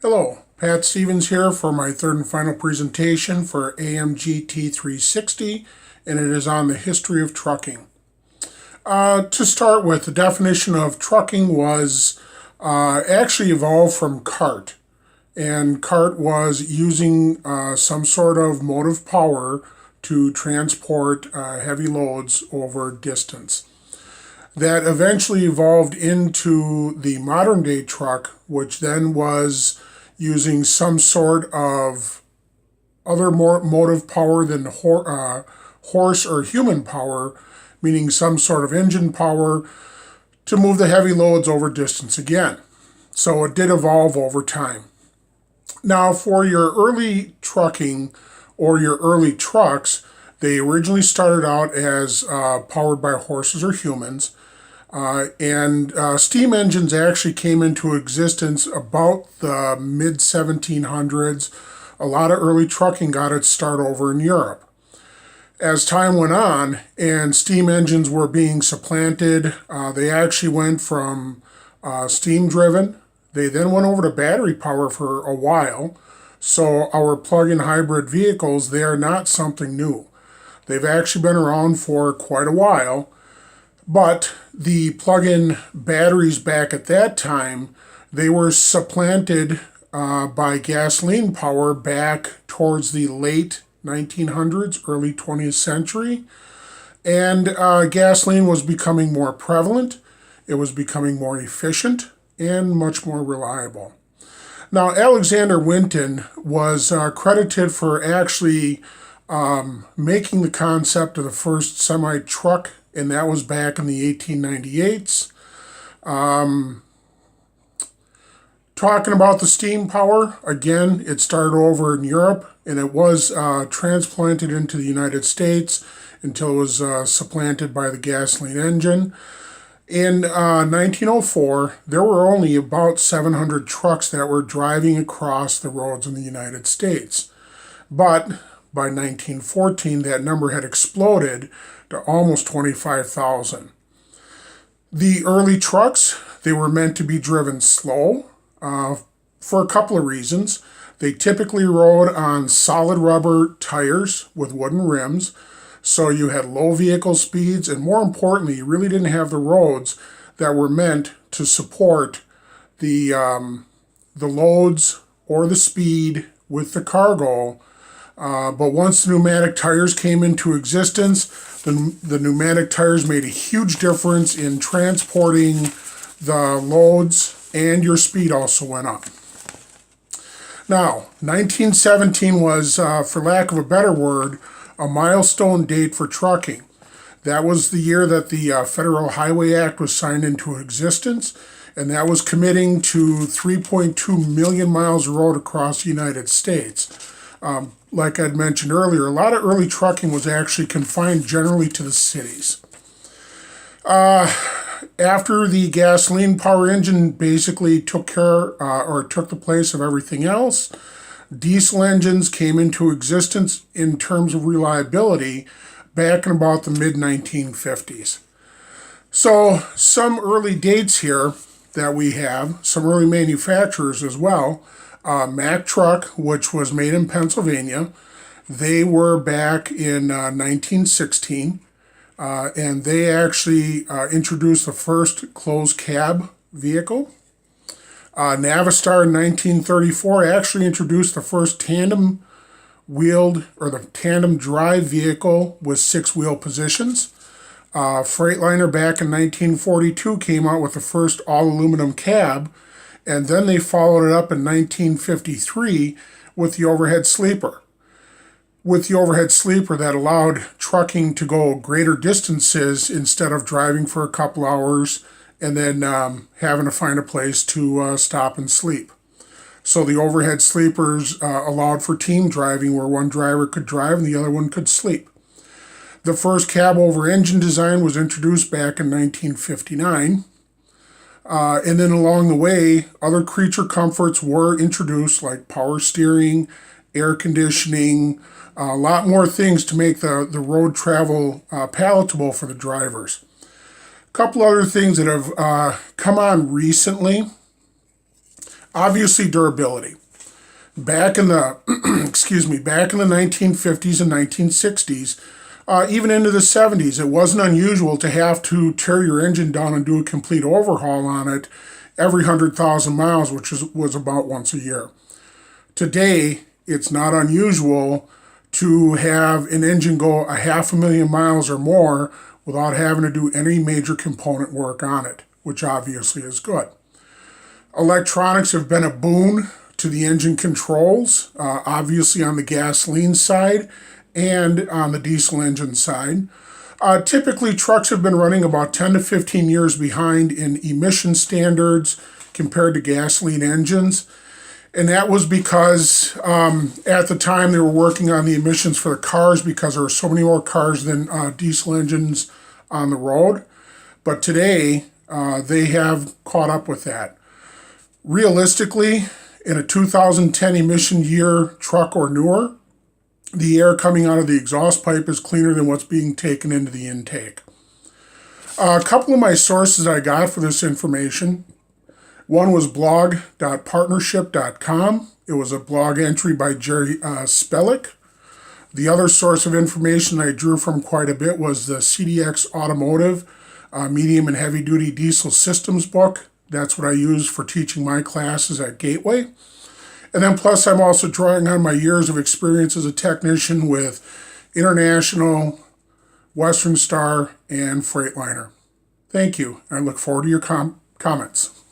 Hello, Pat Stevens here for my third and final presentation for AMG T360, and it is on the history of trucking. To start with, the definition of trucking was actually evolved from cart, and cart was using some sort of motive power to transport heavy loads over distance. That eventually evolved into the modern day truck, which then was using some sort of other more motive power than horse or human power, meaning some sort of engine power to move the heavy loads over distance again. So it did evolve over time. Now, for your early trucking or your early trucks, they originally started out as powered by horses or humans. And steam engines actually came into existence about the mid 1700s. A lot of early trucking got its start over in Europe. As time went on and steam engines were being supplanted, they actually went from steam driven. They then went over to battery power for a while. So our plug-in hybrid vehicles, they are not something new. They've actually been around for quite a while. But the plug-in batteries back at that time, they were supplanted by gasoline power back towards the late 1900s, early 20th century. And gasoline was becoming more prevalent, it was becoming more efficient, and much more reliable. Now, Alexander Winton was credited for actually making the concept of the first semi-truck, and that was back in the 1898s. Talking about the steam power, again, it started over in Europe, and it was transplanted into the United States until it was supplanted by the gasoline engine. In 1904, there were only about 700 trucks that were driving across the roads in the United States. But by 1914, that number had exploded to almost 25,000. The early trucks, they were meant to be driven slow for a couple of reasons. They typically rode on solid rubber tires with wooden rims, so you had low vehicle speeds, and more importantly, you really didn't have the roads that were meant to support the loads or the speed with the cargo. But once the pneumatic tires came into existence, the pneumatic tires made a huge difference in transporting the loads, and your speed also went up. Now, 1917 was, for lack of a better word, a milestone date for trucking. That was the year that the Federal Highway Act was signed into existence, and that was committing to 3.2 million miles of road across the United States. Like I'd mentioned earlier, a lot of early trucking was actually confined generally to the cities. After the gasoline power engine basically took the place of everything else, diesel engines came into existence in terms of reliability back in about the mid 1950s. So some early dates here that we have, some early manufacturers as well. Mack Truck, which was made in Pennsylvania, they were back in 1916, and they actually introduced the first closed cab vehicle. Navistar in 1934 actually introduced the first tandem wheeled or the tandem drive vehicle with 6-wheel positions. Freightliner back in 1942 came out with the first all aluminum cab, and then they followed it up in 1953 with the overhead sleeper. With the overhead sleeper, that allowed trucking to go greater distances instead of driving for a couple hours and then having to find a place to stop and sleep. So the overhead sleepers allowed for team driving where one driver could drive and the other one could sleep. The first cab over engine design was introduced back in 1959. And then along the way, other creature comforts were introduced like power steering, air conditioning, a lot more things to make the road travel palatable for the drivers. A couple other things that have come on recently Obviously, durability. Back in the back in the 1950s and 1960s, even into the 70s, it wasn't unusual to have to tear your engine down and do a complete overhaul on it every 100,000 miles, which was about once a year. Today, it's not unusual to have an engine go 500,000 miles or more without having to do any major component work on it, which obviously is good. Electronics have been a boon to the engine controls, obviously on the gasoline side and on the diesel engine side. Typically, trucks have been running about 10 to 15 years behind in emission standards compared to gasoline engines. And that was because at the time they were working on the emissions for the cars because there were so many more cars than diesel engines on the road. But today, they have caught up with that. Realistically, in a 2010 emission year truck or newer, the air coming out of the exhaust pipe is cleaner than what's being taken into the intake. A couple of my sources I got for this information. One was blog.partnership.com. It was a blog entry by Jerry Spellick. The other source of information I drew from quite a bit was the CDX Automotive Medium and Heavy Duty Diesel Systems book. That's what I use for teaching my classes at Gateway. And then plus I'm also drawing on my years of experience as a technician with International, Western Star, and Freightliner. Thank you. I look forward to your comments.